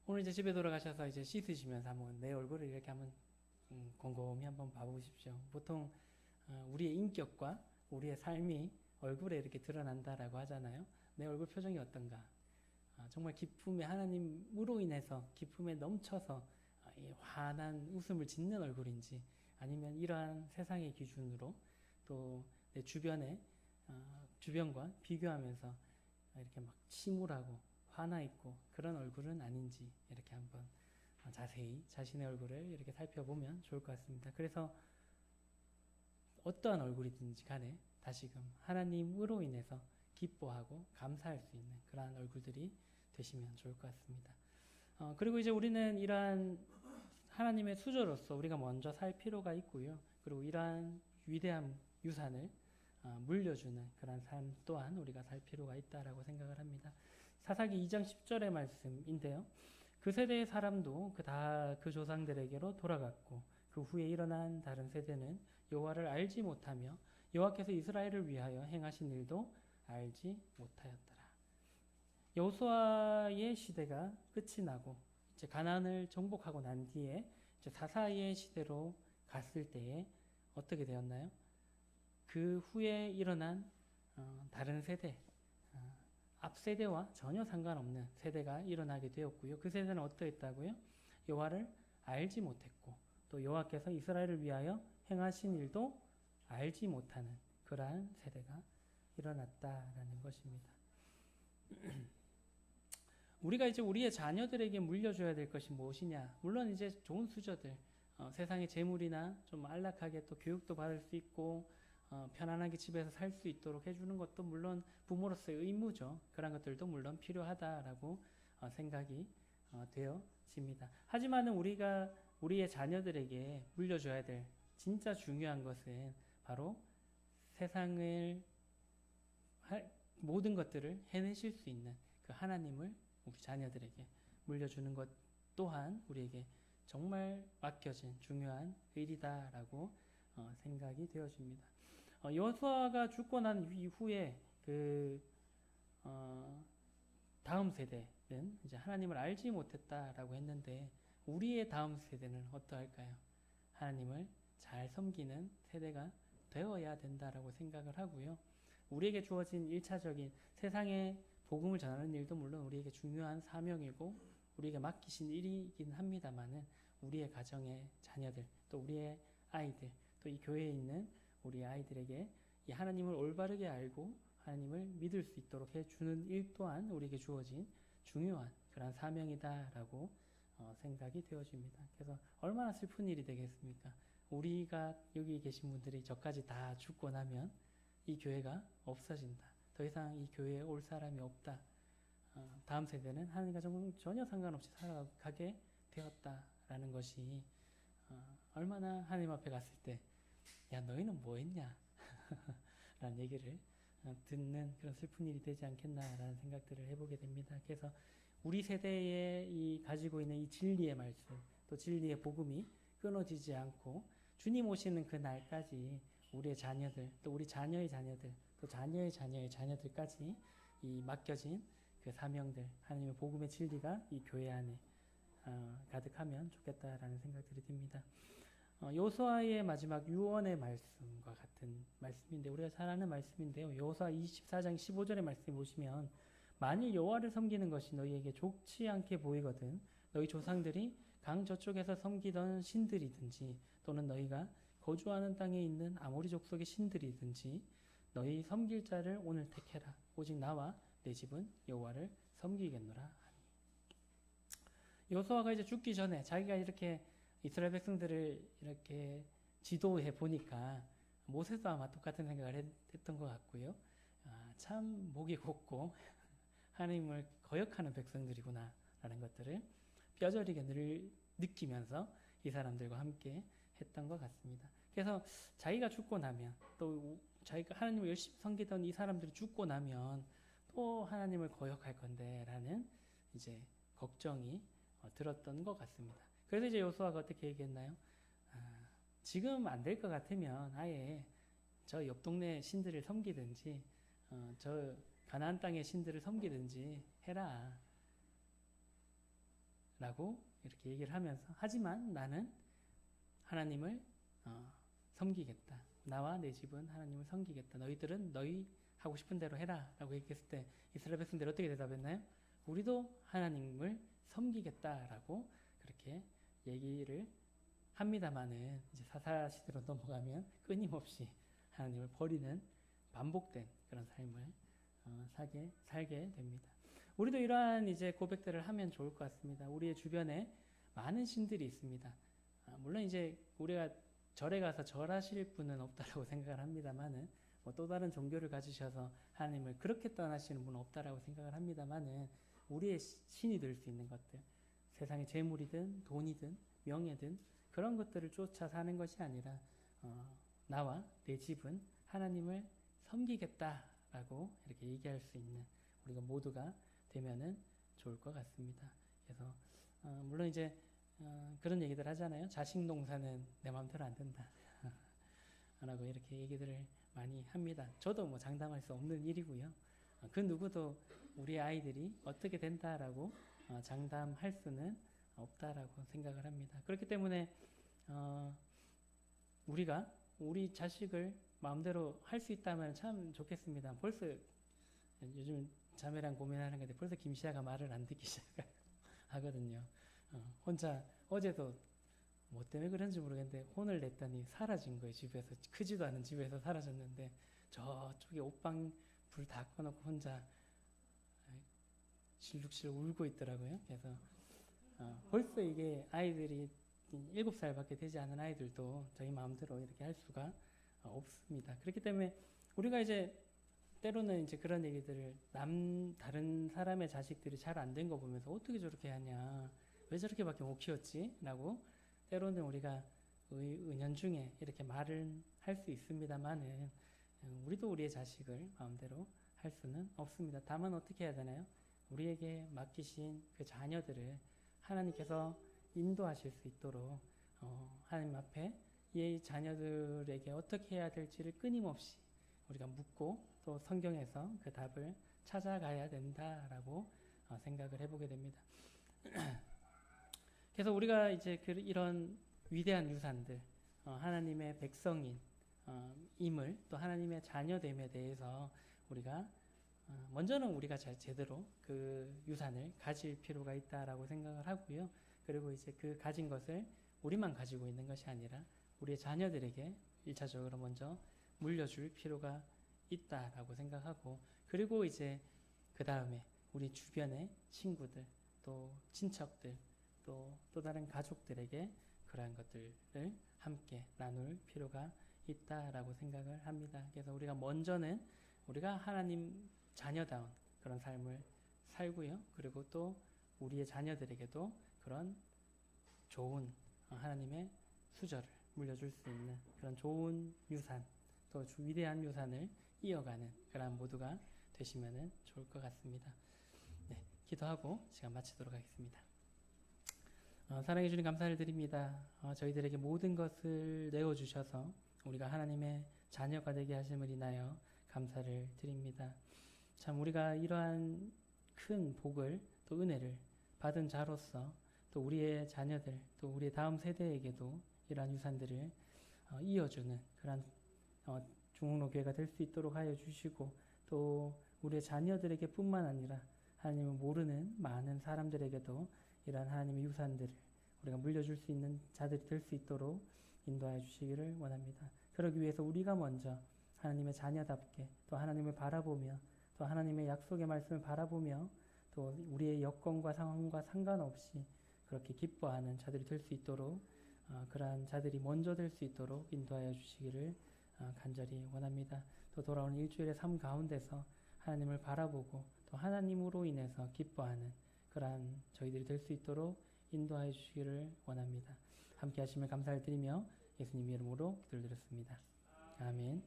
오늘 이제 집에 돌아가셔서 이제 씻으시면서 한번 내 얼굴을 이렇게 한번 곰곰이 한번 봐보십시오. 보통 우리의 인격과 우리의 삶이 얼굴에 이렇게 드러난다라고 하잖아요. 내 얼굴 표정이 어떤가? 정말 기쁨에 하나님으로 인해서 기쁨에 넘쳐서 이 환한 웃음을 짓는 얼굴인지 아니면 이러한 세상의 기준으로 또 내 주변에 주변과 비교하면서 이렇게 막 침울하고 화나 있고 그런 얼굴은 아닌지 이렇게 한번 자세히 자신의 얼굴을 이렇게 살펴보면 좋을 것 같습니다. 그래서 어떠한 얼굴이든지 간에 다시금 하나님으로 인해서 기뻐하고 감사할 수 있는 그러한 얼굴들이 되시면 좋을 것 같습니다. 그리고 이제 우리는 이러한 하나님의 수저로서 우리가 먼저 살 필요가 있고요. 그리고 이러한 위대한 유산을 물려주는 그런 삶 또한 우리가 살 필요가 있다라고 생각을 합니다. 사사기 2장 10절의 말씀인데요. 그 세대의 사람도 그 조상들에게로 돌아갔고 그 후에 일어난 다른 세대는 여호와를 알지 못하며 여호와께서 이스라엘을 위하여 행하신 일도 알지 못하였더라. 여호수아의 시대가 끝이 나고 이제 가나안을 정복하고 난 뒤에 이제 사사의 시대로 갔을 때에 어떻게 되었나요? 그 후에 일어난 다른 세대, 앞 세대와 전혀 상관없는 세대가 일어나게 되었고요. 그 세대는 어떠했다고요? 여호와를 알지 못했고 또 여호와께서 이스라엘을 위하여 행하신 일도 알지 못하는 그러한 세대가 일어났다라는 것입니다. 우리가 이제 우리의 자녀들에게 물려줘야 될 것이 무엇이냐? 물론 이제 좋은 수저들, 세상의 재물이나 좀 안락하게 또 교육도 받을 수 있고 편안하게 집에서 살 수 있도록 해주는 것도 물론 부모로서의 의무죠. 그런 것들도 물론 필요하다라고 생각이 되어집니다. 하지만은 우리가 우리의 자녀들에게 물려줘야 될 진짜 중요한 것은 바로 세상을 모든 것들을 해내실 수 있는 그 하나님을 우리 자녀들에게 물려주는 것 또한 우리에게 정말 맡겨진 중요한 일이다라고 생각이 되어집니다. 여호수아가 죽고 난 이후에 그 다음 세대는 이제 하나님을 알지 못했다라고 했는데 우리의 다음 세대는 어떠할까요? 하나님을 잘 섬기는 세대가 되어야 된다라고 생각을 하고요. 우리에게 주어진 1차적인 세상에 복음을 전하는 일도 물론 우리에게 중요한 사명이고 우리에게 맡기신 일이긴 합니다만은 우리의 가정의 자녀들 또 우리의 아이들 또 이 교회에 있는 우리 아이들에게 이 하나님을 올바르게 알고 하나님을 믿을 수 있도록 해주는 일 또한 우리에게 주어진 중요한 그런 사명이다라고 생각이 되어집니다. 그래서 얼마나 슬픈 일이 되겠습니까? 우리가 여기 계신 분들이 저까지 다 죽고 나면 이 교회가 없어진다. 더 이상 이 교회에 올 사람이 없다. 다음 세대는 하나님과 전혀 상관없이 살아가게 되었다라는 것이 얼마나 하나님 앞에 갔을 때 야 너희는 뭐 했냐 라는 얘기를 듣는 그런 슬픈 일이 되지 않겠나라는 생각들을 해보게 됩니다. 그래서 우리 세대에 이 가지고 있는 이 진리의 말씀 또 진리의 복음이 끊어지지 않고 주님 오시는 그 날까지 우리의 자녀들 또 우리 자녀의 자녀들 또 자녀의 자녀의 자녀들까지 이 맡겨진 그 사명들 하나님의 복음의 진리가 이 교회 안에 가득하면 좋겠다라는 생각들이 듭니다. 여호수아의 마지막 유언의 말씀과 같은 말씀인데 우리가 잘 아는 말씀인데요. 여호수아 24장 15절의 말씀에 보시면 만일 여호와를 섬기는 것이 너희에게 좋지 않게 보이거든 너희 조상들이 강 저쪽에서 섬기던 신들이든지 또는 너희가 거주하는 땅에 있는 아모리 족속의 신들이든지 너희 섬길 자를 오늘 택해라. 오직 나와 내 집은 여호와를 섬기겠노라. 여호수아가 이제 죽기 전에 자기가 이렇게 이스라엘 백성들을 이렇게 지도해 보니까 모세도 아마 똑같은 생각을 했던 것 같고요. 참 목이 곱고 하나님을 거역하는 백성들이구나 라는 것들을 뼈저리게 늘 느끼면서 이 사람들과 함께 했던 것 같습니다. 그래서 자기가 죽고 나면 또 자기가 하나님을 열심히 섬기던 이 사람들이 죽고 나면 또 하나님을 거역할 건데 라는 이제 걱정이 들었던 것 같습니다. 그래서 이제 여호수아가 어떻게 얘기했나요? 지금 안 될 것 같으면 아예 저 옆 동네 신들을 섬기든지 저 가나안 땅의 신들을 섬기든지 해라 라고 이렇게 얘기를 하면서 하지만 나는 하나님을 섬기겠다. 나와 내 집은 하나님을 섬기겠다. 너희들은 너희 하고 싶은 대로 해라 라고 얘기했을 때 이스라엘 백성들이 어떻게 대답했나요? 우리도 하나님을 섬기겠다라고 그렇게 얘기를 합니다만은 이제 사사시대로 넘어가면 끊임없이 하나님을 버리는 반복된 그런 삶을 살게 됩니다. 우리도 이러한 이제 고백들을 하면 좋을 것 같습니다. 우리의 주변에 많은 신들이 있습니다. 물론 이제 우리가 절에 가서 절하실 분은 없다라고 생각을 합니다만은 또 다른 종교를 가지셔서 하나님을 그렇게 떠나시는 분은 없다라고 생각을 합니다만은 우리의 신이 될 수 있는 것들, 세상의 재물이든 돈이든 명예든 그런 것들을 쫓아 사는 것이 아니라 나와 내 집은 하나님을 섬기겠다라고 이렇게 얘기할 수 있는 우리가 모두가 되면은 좋을 것 같습니다. 그래서 물론 이제 그런 얘기들 하잖아요. 자식 농사는 내 마음대로 안 된다 라고 이렇게 얘기들을 많이 합니다. 저도 뭐 장담할 수 없는 일이고요. 그 누구도 우리 아이들이 어떻게 된다라고 장담할 수는 없다라고 생각을 합니다. 그렇기 때문에 우리가 우리 자식을 마음대로 할 수 있다면 참 좋겠습니다. 벌써 요즘 자매랑 고민하는 건데 벌써 김시아가 말을 안 듣기 시작하거든요. 혼자 어제도 뭐 때문에 그런지 모르겠는데 혼을 냈더니 사라진 거예요. 집에서 크지도 않은 집에서 사라졌는데 저쪽에 옷방 불 다 꺼놓고 혼자 실룩실룩 울고 있더라고요. 그래서 벌써 이게 아이들이 7살밖에 되지 않은 아이들도 저희 마음대로 이렇게 할 수가 없습니다. 그렇기 때문에 우리가 이제 때로는 이제 그런 얘기들을 다른 사람의 자식들이 잘 안 된 거 보면서 어떻게 저렇게 하냐, 왜 저렇게밖에 못 키웠지? 라고 때로는 우리가 은연중에 이렇게 말을 할 수 있습니다만은 우리도 우리의 자식을 마음대로 할 수는 없습니다. 다만 어떻게 해야 되나요? 우리에게 맡기신 그 자녀들을 하나님께서 인도하실 수 있도록 하나님 앞에 이 자녀들에게 어떻게 해야 될지를 끊임없이 우리가 묻고 또 성경에서 그 답을 찾아가야 된다라고 생각을 해보게 됩니다. 그래서 우리가 이제 이런 위대한 유산들, 하나님의 백성인 임을 또 하나님의 자녀됨에 대해서 우리가 먼저는 우리가 제대로 그 유산을 가질 필요가 있다라고 생각을 하고요. 그리고 이제 그 가진 것을 우리만 가지고 있는 것이 아니라 우리의 자녀들에게 1차적으로 먼저 물려줄 필요가 있다라고 생각하고, 그리고 이제 그 다음에 우리 주변의 친구들, 또 친척들, 또 다른 가족들에게 그러한 것들을 함께 나눌 필요가 있다라고 생각을 합니다. 그래서 우리가 먼저는 우리가 하나님 자녀다운 그런 삶을 살고요. 그리고 또 우리의 자녀들에게도 그런 좋은 하나님의 수저를 물려줄 수 있는 그런 좋은 유산, 또 위대한 유산을 이어가는 그런 모두가 되시면 좋을 것 같습니다. 네, 기도하고 시간 마치도록 하겠습니다. 사랑해 주님 감사를 드립니다. 저희들에게 모든 것을 내어주셔서 우리가 하나님의 자녀가 되게 하심을 인하여 감사를 드립니다. 참 우리가 이러한 큰 복을 또 은혜를 받은 자로서 또 우리의 자녀들 또 우리의 다음 세대에게도 이러한 유산들을 이어주는 그런 중흥로교회가 될 수 있도록 하여 주시고, 또 우리의 자녀들에게 뿐만 아니라 하나님을 모르는 많은 사람들에게도 이러한 하나님의 유산들을 우리가 물려줄 수 있는 자들이 될 수 있도록 인도하여 주시기를 원합니다. 그러기 위해서 우리가 먼저 하나님의 자녀답게 또 하나님을 바라보며 또 하나님의 약속의 말씀을 바라보며 또 우리의 여건과 상황과 상관없이 그렇게 기뻐하는 자들이 될 수 있도록 그러한 자들이 먼저 될 수 있도록 인도하여 주시기를 간절히 원합니다. 또 돌아오는 일주일의 삶 가운데서 하나님을 바라보고 또 하나님으로 인해서 기뻐하는 그러한 저희들이 될 수 있도록 인도하여 주시기를 원합니다. 함께 하심을 감사를 드리며 예수님 이름으로 기도를 드렸습니다. 아멘.